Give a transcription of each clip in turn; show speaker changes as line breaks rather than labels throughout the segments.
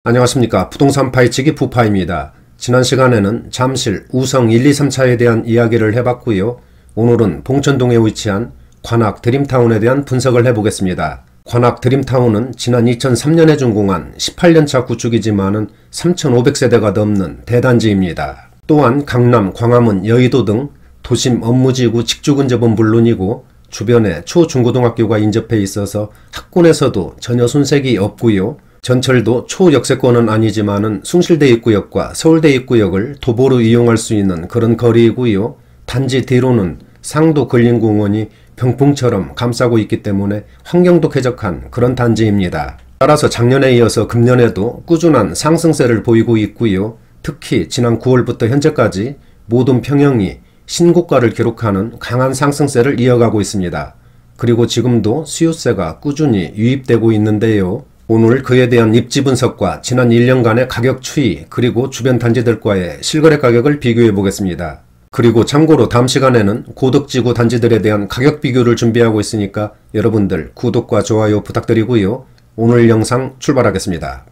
안녕하십니까. 부동산 파헤치기 부파입니다. 지난 시간에는 잠실, 우성 1, 2, 3차에 대한 이야기를 해봤고요. 오늘은 봉천동에 위치한 관악 드림타운에 대한 분석을 해보겠습니다. 관악 드림타운은 지난 2003년에 준공한 18년차 구축이지만은 3,500세대가 넘는 대단지입니다. 또한 강남, 광화문, 여의도 등 도심 업무지구 직주 근접은 물론이고 주변에 초, 중고등학교가 인접해 있어서 학군에서도 전혀 손색이 없고요. 전철도 초역세권은 아니지만은 숭실대 입구역과 서울대 입구역을 도보로 이용할 수 있는 그런 거리이고요. 단지 뒤로는 상도 근린공원이 병풍처럼 감싸고 있기 때문에 환경도 쾌적한 그런 단지입니다. 따라서 작년에 이어서 금년에도 꾸준한 상승세를 보이고 있고요. 특히 지난 9월부터 현재까지 모든 평형이 신고가를 기록하는 강한 상승세를 이어가고 있습니다. 그리고 지금도 수요세가 꾸준히 유입되고 있는데요. 오늘 그에 대한 입지 분석과 지난 1년간의 가격 추이 그리고 주변 단지들과의 실거래 가격을 비교해 보겠습니다. 그리고 참고로 다음 시간에는 고덕지구 단지들에 대한 가격 비교를 준비하고 있으니까 여러분들 구독과 좋아요 부탁드리고요. 오늘 영상 출발하겠습니다.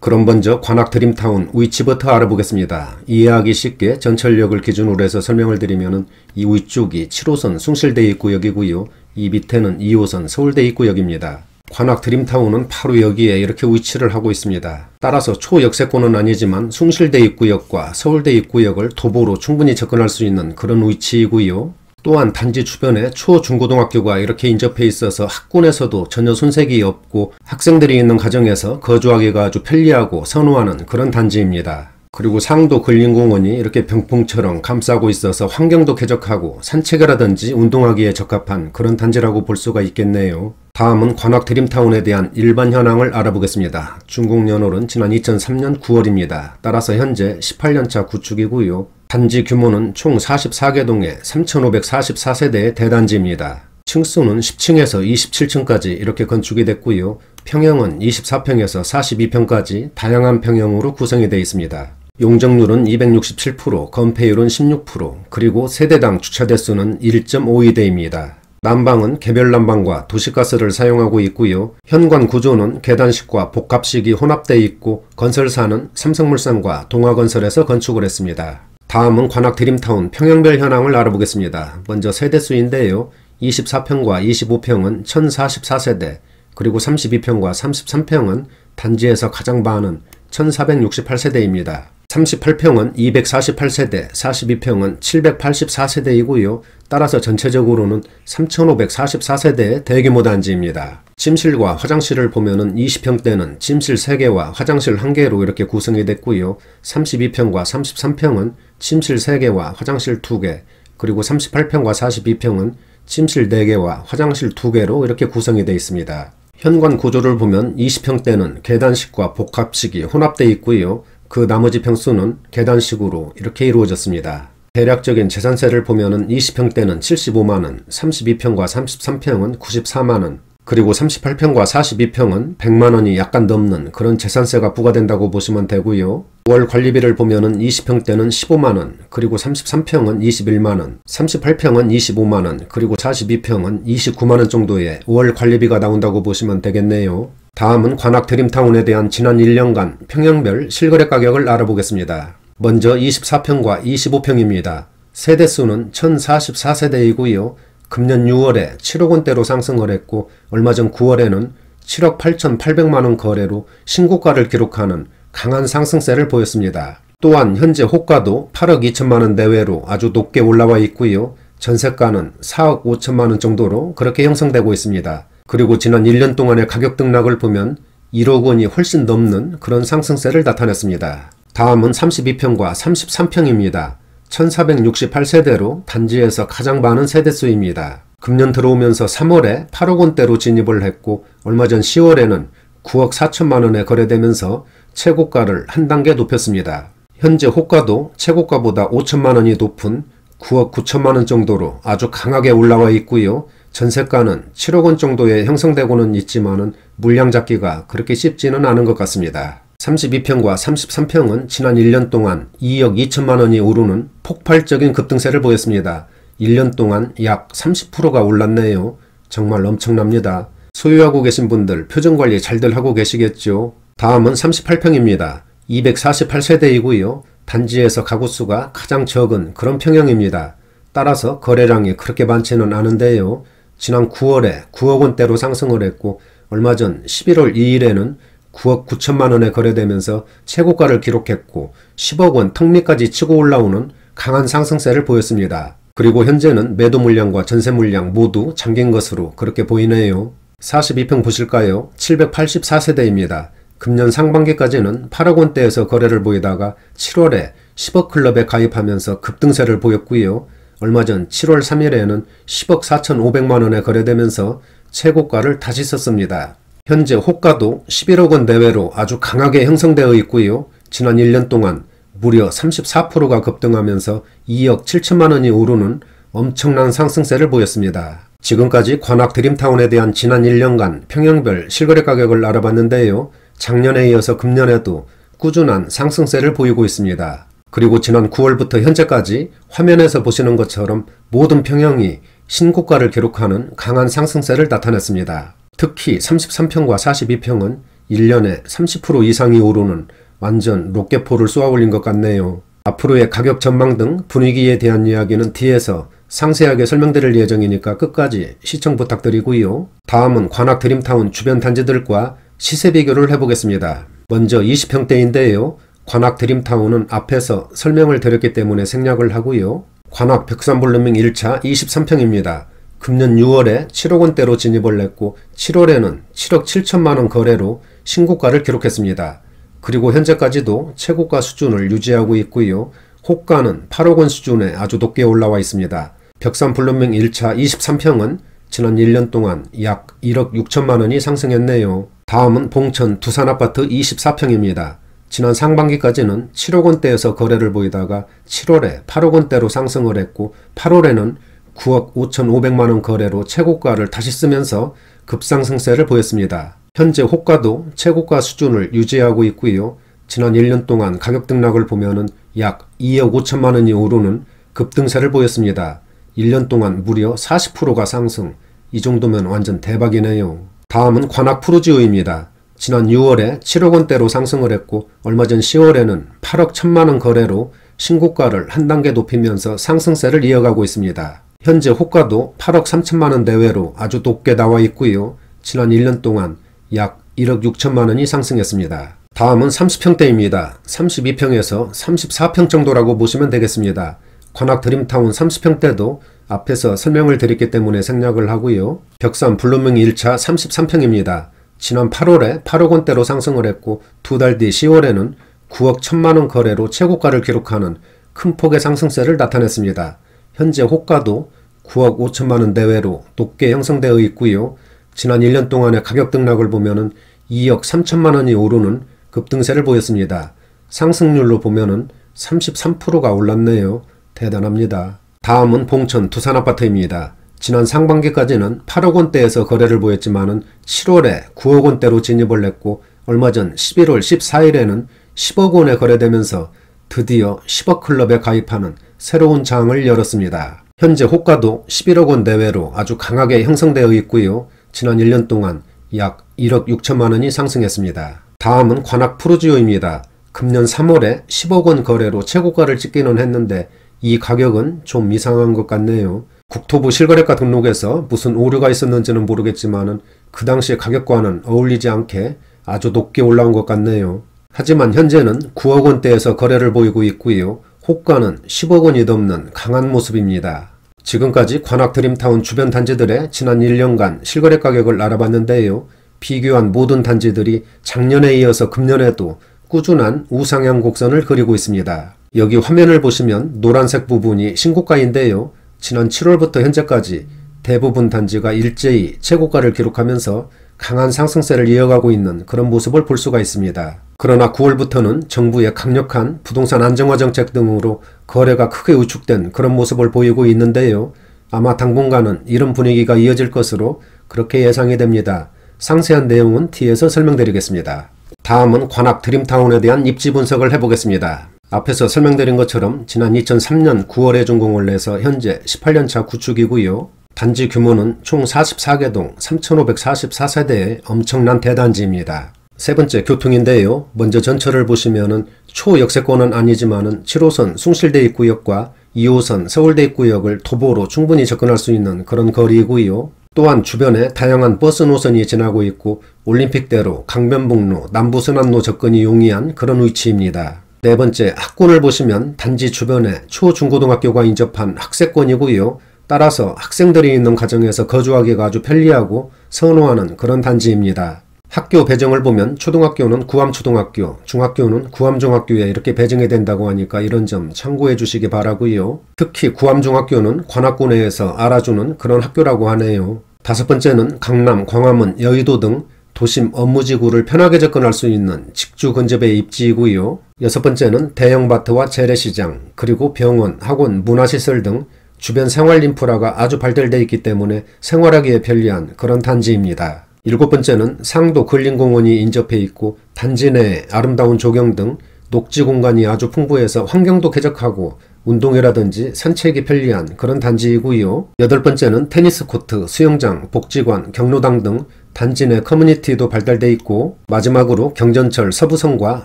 그럼 먼저 관악 드림타운 위치부터 알아보겠습니다. 이해하기 쉽게 전철역을 기준으로 해서 설명을 드리면은 이 위쪽이 7호선 숭실대 입구역이고요. 이 밑에는 2호선 서울대 입구역입니다. 관악 드림타운은 바로 여기에 이렇게 위치를 하고 있습니다. 따라서 초역세권은 아니지만 숭실대 입구역과 서울대 입구역을 도보로 충분히 접근할 수 있는 그런 위치이고요. 또한 단지 주변에 초, 중고등학교가 이렇게 인접해 있어서 학군에서도 전혀 손색이 없고 학생들이 있는 가정에서 거주하기가 아주 편리하고 선호하는 그런 단지입니다. 그리고 상도 근린공원이 이렇게 병풍처럼 감싸고 있어서 환경도 쾌적하고 산책이라든지 운동하기에 적합한 그런 단지라고 볼 수가 있겠네요. 다음은 관악 드림타운에 대한 일반 현황을 알아보겠습니다. 준공 연월은 지난 2003년 9월입니다. 따라서 현재 18년차 구축이고요. 단지 규모는 총 44개 동의 3,544세대의 대단지입니다. 층수는 10층에서 27층까지 이렇게 건축이 됐고요. 평형은 24평에서 42평까지 다양한 평형으로 구성이 되어 있습니다. 용적률은 267%, 건폐율은 16%, 그리고 세대당 주차 대수는 1.52대입니다. 난방은 개별 난방과 도시가스를 사용하고 있고요. 현관 구조는 계단식과 복합식이 혼합되어 있고 건설사는 삼성물산과 동아건설에서 건축을 했습니다. 다음은 관악 드림타운 평형별 현황을 알아보겠습니다. 먼저 세대수인데요. 24평과 25평은 1044세대, 그리고 32평과 33평은 단지에서 가장 많은 1468세대입니다. 38평은 248세대, 42평은 784세대이고요. 따라서 전체적으로는 3544세대의 대규모 단지입니다. 침실과 화장실을 보면은 20평대는 침실 3개와 화장실 1개로 이렇게 구성이 됐고요. 32평과 33평은 침실 3개와 화장실 2개, 그리고 38평과 42평은 침실 4개와 화장실 2개로 이렇게 구성이 되어 있습니다. 현관 구조를 보면 20평대는 계단식과 복합식이 혼합되어 있고요. 그 나머지 평수는 계단식으로 이렇게 이루어졌습니다. 대략적인 재산세를 보면은 20평대는 75만원, 32평과 33평은 94만원, 그리고 38평과 42평은 100만원이 약간 넘는 그런 재산세가 부과된다고 보시면 되고요. 월 관리비를 보면은 20평대는 15만원, 그리고 33평은 21만원, 38평은 25만원, 그리고 42평은 29만원 정도의 월 관리비가 나온다고 보시면 되겠네요. 다음은 관악 드림타운에 대한 지난 1년간 평형별 실거래 가격을 알아보겠습니다. 먼저 24평과 25평입니다. 세대수는 1044세대이고요. 금년 6월에 7억원대로 상승을 했고 얼마 전 9월에는 7억 8,800만원 거래로 신고가를 기록하는 강한 상승세를 보였습니다. 또한 현재 호가도 8억 2천만원 내외로 아주 높게 올라와 있고요. 전세가는 4억 5천만원 정도로 그렇게 형성되고 있습니다. 그리고 지난 1년 동안의 가격 등락을 보면 1억 원이 훨씬 넘는 그런 상승세를 나타냈습니다. 다음은 32평과 33평입니다. 1468세대로 단지에서 가장 많은 세대수입니다. 금년 들어오면서 3월에 8억원대로 진입을 했고 얼마 전 10월에는 9억 4천만원에 거래되면서 최고가를 한 단계 높였습니다. 현재 호가도 최고가보다 5천만원이 높은 9억 9천만원 정도로 아주 강하게 올라와 있고요. 전세가는 7억원 정도에 형성되고는 있지만은 물량 잡기가 그렇게 쉽지는 않은 것 같습니다. 32평과 33평은 지난 1년 동안 2억 2천만원이 오르는 폭발적인 급등세를 보였습니다. 1년 동안 약 30%가 올랐네요. 정말 엄청납니다. 소유하고 계신 분들 표정관리 잘들 하고 계시겠죠? 다음은 38평입니다. 248세대이고요. 단지에서 가구수가 가장 적은 그런 평형입니다. 따라서 거래량이 그렇게 많지는 않은데요. 지난 9월에 9억 원대로 상승을 했고 얼마 전 11월 2일에는 9억 9천만 원에 거래되면서 최고가를 기록했고 10억 원 턱밑까지 치고 올라오는 강한 상승세를 보였습니다. 그리고 현재는 매도 물량과 전세 물량 모두 잠긴 것으로 그렇게 보이네요. 42평 보실까요? 784세대입니다. 금년 상반기까지는 8억 원대에서 거래를 보이다가 7월에 10억 클럽에 가입하면서 급등세를 보였고요. 얼마 전 7월 3일에는 10억 4,500만 원에 거래되면서 최고가를 다시 썼습니다. 현재 호가도 11억 원 내외로 아주 강하게 형성되어 있고요. 지난 1년 동안 무려 34%가 급등하면서 2억 7천만 원이 오르는 엄청난 상승세를 보였습니다. 지금까지 관악 드림타운에 대한 지난 1년간 평형별 실거래 가격을 알아봤는데요. 작년에 이어서 금년에도 꾸준한 상승세를 보이고 있습니다. 그리고 지난 9월부터 현재까지 화면에서 보시는 것처럼 모든 평형이 신고가를 기록하는 강한 상승세를 나타냈습니다. 특히 33평과 42평은 1년에 30% 이상이 오르는 완전 로켓포를 쏘아올린 것 같네요. 앞으로의 가격 전망 등 분위기에 대한 이야기는 뒤에서 상세하게 설명드릴 예정이니까 끝까지 시청 부탁드리고요. 다음은 관악 드림타운 주변 단지들과 시세 비교를 해보겠습니다. 먼저 20평대인데요. 관악 드림타운은 앞에서 설명을 드렸기 때문에 생략을 하고요. 관악 벽산블루밍 1차 23평입니다. 금년 6월에 7억 원대로 진입을 했고 7월에는 7억 7천만 원 거래로 신고가를 기록했습니다. 그리고 현재까지도 최고가 수준을 유지하고 있고요. 호가는 8억 원 수준에 아주 높게 올라와 있습니다. 벽산블루밍 1차 23평은 지난 1년 동안 약 1억 6천만 원이 상승했네요. 다음은 봉천 두산아파트 24평입니다. 지난 상반기까지는 7억 원대에서 거래를 보이다가 7월에 8억 원대로 상승을 했고 8월에는 9억 5,500만 원 거래로 최고가를 다시 쓰면서 급상승세를 보였습니다. 현재 호가도 최고가 수준을 유지하고 있고요. 지난 1년 동안 가격 등락을 보면은 약 2억 5천만 원이 오르는 급등세를 보였습니다. 1년 동안 무려 40%가 상승. 이 정도면 완전 대박이네요. 다음은 관악 푸르지오입니다. 지난 6월에 7억 원대로 상승을 했고 얼마 전 10월에는 8억 1천만 원 거래로 신고가를 한 단계 높이면서 상승세를 이어가고 있습니다. 현재 호가도 8억 3천만 원 내외로 아주 높게 나와 있고요. 지난 1년 동안 약 1억 6천만 원이 상승했습니다. 다음은 30평대입니다. 32평에서 34평 정도라고 보시면 되겠습니다. 관악 드림타운 30평대도 앞에서 설명을 드렸기 때문에 생략을 하고요. 벽산 블루밍 1차 33평입니다. 지난 8월에 8억 원대로 상승을 했고 두 달 뒤 10월에는 9억 1천만 원 거래로 최고가를 기록하는 큰 폭의 상승세를 나타냈습니다. 현재 호가도 9억 5천만 원 내외로 높게 형성되어 있고요. 지난 1년 동안의 가격 등락을 보면은 2억 3천만 원이 오르는 급등세를 보였습니다. 상승률로 보면은 33%가 올랐네요. 대단합니다. 다음은 봉천 두산아파트입니다. 지난 상반기까지는 8억 원대에서 거래를 보였지만은 7월에 9억 원대로 진입을 했고 얼마 전 11월 14일에는 10억 원에 거래되면서 드디어 10억 클럽에 가입하는 새로운 장을 열었습니다. 현재 호가도 11억 원 내외로 아주 강하게 형성되어 있고요. 지난 1년 동안 약 1억 6천만 원이 상승했습니다. 다음은 관악 푸르지오입니다. 금년 3월에 10억 원 거래로 최고가를 찍기는 했는데 이 가격은 좀 이상한 것 같네요. 국토부 실거래가 등록에서 무슨 오류가 있었는지는 모르겠지만은 그 당시 가격과는 어울리지 않게 아주 높게 올라온 것 같네요. 하지만 현재는 9억 원대에서 거래를 보이고 있고요. 호가는 10억 원이 넘는 강한 모습입니다. 지금까지 관악 드림타운 주변 단지들의 지난 1년간 실거래 가격을 알아봤는데요. 비교한 모든 단지들이 작년에 이어서 금년에도 꾸준한 우상향 곡선을 그리고 있습니다. 여기 화면을 보시면 노란색 부분이 신고가인데요. 지난 7월부터 현재까지 대부분 단지가 일제히 최고가를 기록하면서 강한 상승세를 이어가고 있는 그런 모습을 볼 수가 있습니다. 그러나 9월부터는 정부의 강력한 부동산 안정화 정책 등으로 거래가 크게 위축된 그런 모습을 보이고 있는데요. 아마 당분간은 이런 분위기가 이어질 것으로 그렇게 예상이 됩니다. 상세한 내용은 뒤에서 설명드리겠습니다. 다음은 관악 드림타운에 대한 입지 분석을 해보겠습니다. 앞에서 설명드린 것처럼 지난 2003년 9월에 준공을 해서 현재 18년차 구축이고요. 단지 규모는 총 44개 동 3,544세대의 엄청난 대단지입니다. 세 번째 교통인데요. 먼저 전철을 보시면은 초역세권은 아니지만은 7호선 숭실대입구역과 2호선 서울대입구역을 도보로 충분히 접근할 수 있는 그런 거리이고요. 또한 주변에 다양한 버스 노선이 지나고 있고 올림픽대로, 강변북로, 남부순환로 접근이 용이한 그런 위치입니다. 네 번째, 학군을 보시면 단지 주변에 초, 중고등학교가 인접한 학세권이고요. 따라서 학생들이 있는 가정에서 거주하기가 아주 편리하고 선호하는 그런 단지입니다. 학교 배정을 보면 초등학교는 구암초등학교, 중학교는 구암중학교에 이렇게 배정이 된다고 하니까 이런 점 참고해 주시기 바라고요. 특히 구암중학교는 관악구 내에서 알아주는 그런 학교라고 하네요. 다섯 번째는 강남, 광화문, 여의도 등 도심 업무지구를 편하게 접근할 수 있는 직주 근접의 입지이고요. 여섯 번째는 대형마트와 재래시장, 그리고 병원, 학원, 문화시설 등 주변 생활 인프라가 아주 발달되어 있기 때문에 생활하기에 편리한 그런 단지입니다. 일곱 번째는 상도 근린공원이 인접해 있고 단지 내에 아름다운 조경 등 녹지 공간이 아주 풍부해서 환경도 쾌적하고 운동이라든지 산책이 편리한 그런 단지이고요. 여덟 번째는 테니스 코트, 수영장, 복지관, 경로당 등 단지 내 커뮤니티도 발달돼 있고 마지막으로 경전철 서부선과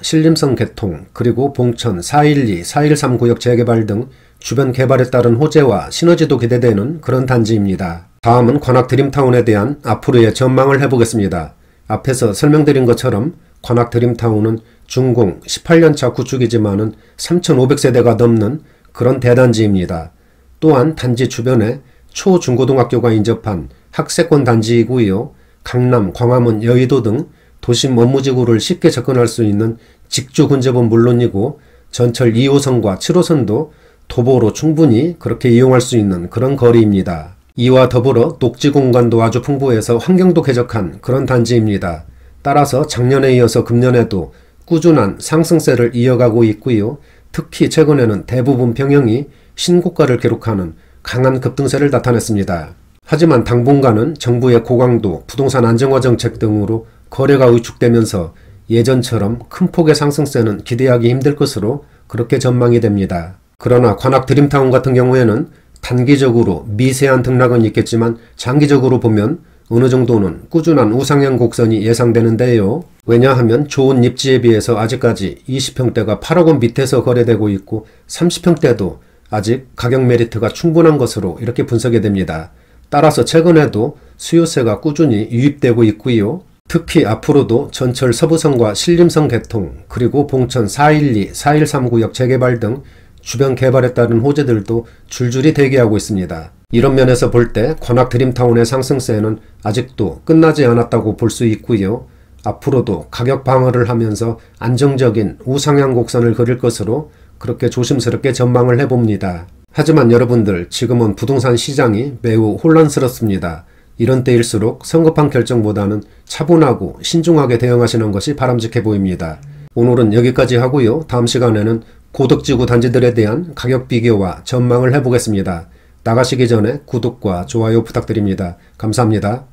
신림선 개통, 그리고 봉천 412, 413 구역 재개발 등 주변 개발에 따른 호재와 시너지도 기대되는 그런 단지입니다. 다음은 관악 드림타운에 대한 앞으로의 전망을 해보겠습니다. 앞에서 설명드린 것처럼 관악 드림타운은 준공 18년차 구축이지만은 3,500세대가 넘는 그런 대단지입니다. 또한 단지 주변에 초, 중고등학교가 인접한 학세권 단지이고요. 강남, 광화문, 여의도 등 도심 업무지구를 쉽게 접근할 수 있는 직주 근접은 물론이고 전철 2호선과 7호선도 도보로 충분히 그렇게 이용할 수 있는 그런 거리입니다. 이와 더불어 녹지 공간도 아주 풍부해서 환경도 쾌적한 그런 단지입니다. 따라서 작년에 이어서 금년에도 꾸준한 상승세를 이어가고 있고요. 특히 최근에는 대부분 평형이 신고가를 기록하는 강한 급등세를 나타냈습니다. 하지만 당분간은 정부의 고강도 부동산 안정화 정책 등으로 거래가 위축되면서 예전처럼 큰 폭의 상승세는 기대하기 힘들 것으로 그렇게 전망이 됩니다. 그러나 관악 드림타운 같은 경우에는 단기적으로 미세한 등락은 있겠지만 장기적으로 보면 어느 정도는 꾸준한 우상향 곡선이 예상되는데요. 왜냐하면 좋은 입지에 비해서 아직까지 20평대가 8억 원 밑에서 거래되고 있고 30평대도 아직 가격 메리트가 충분한 것으로 이렇게 분석이 됩니다. 따라서 최근에도 수요세가 꾸준히 유입되고 있고요. 특히 앞으로도 전철 서부선과 신림선 개통, 그리고 봉천 412, 413 구역 재개발 등 주변 개발에 따른 호재들도 줄줄이 대기하고 있습니다. 이런 면에서 볼 때 관악 드림타운의 상승세는 아직도 끝나지 않았다고 볼 수 있고요. 앞으로도 가격 방어를 하면서 안정적인 우상향 곡선을 그릴 것으로 그렇게 조심스럽게 전망을 해봅니다. 하지만 여러분들, 지금은 부동산 시장이 매우 혼란스럽습니다. 이런 때일수록 성급한 결정보다는 차분하고 신중하게 대응하시는 것이 바람직해 보입니다. 오늘은 여기까지 하고요. 다음 시간에는 고덕지구 단지들에 대한 가격 비교와 전망을 해보겠습니다. 나가시기 전에 구독과 좋아요 부탁드립니다. 감사합니다.